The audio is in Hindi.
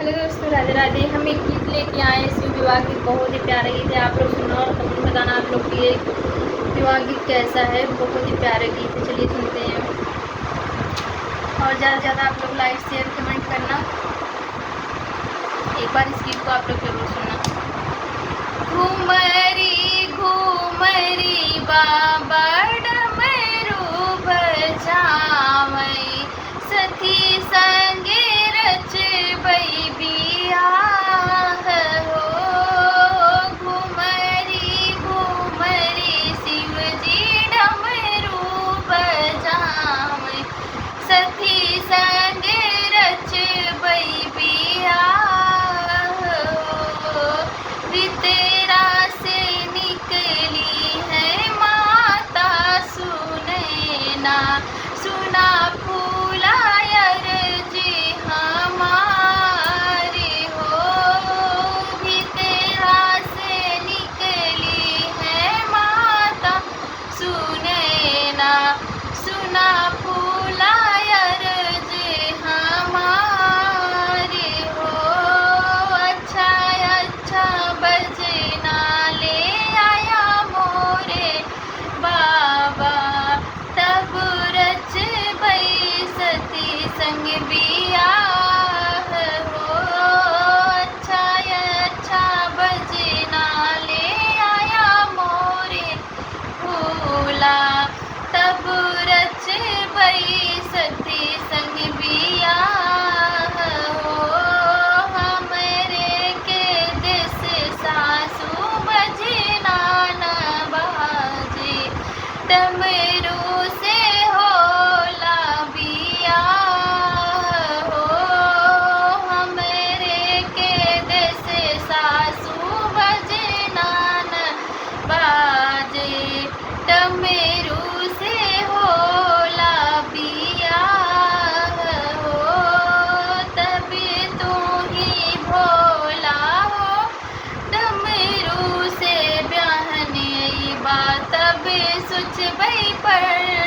हेलो दोस्तों, राधे राधे। हम एक गीत लेके आए हैं शिव विवाह गीत। बहुत ही प्यारा गीत है। आप लोग सुनना और कमेंट में बताना आप लोग की ये विवाह गीत कैसा है। बहुत ही प्यारा गीत है। चलिए सुनते हैं और ज़्यादा से ज़्यादा आप लोग लाइक शेयर कमेंट करना। एक बार इस गीत को आप लोग जरूर सुनना। घूमरी घूमरी बाबा डमरू बजावै, सखी संगे रचबै बियाह हो। घूमरी घूमरी शिवजी डमरू बजावै, सखी संगे रचबै बियाह हो। तेरा से निकली है माता सुनैना, सुना फूला अर्जी हमारी हो। भी तेरा से निकली है माता सुनैना, सुना फूला अर्जी हमारी हो। अच्छा अच्छा बजना ले आया मोरे बाबा, तब रचबै सती संग बियाह हो। अच्छा अच्छा बजना ले आया मोरे भोला, तब रचबै सती संग बियाह हो। हमरे के देश सासु बजना न बाजे, डमरू से होला बियाह हो। हमरे के देश सासु बजना न बाजे, डमरू से होला बियाह हो। तभी तू ही भोला हो, डमरू से ब्याहन बात तब सोचबै पर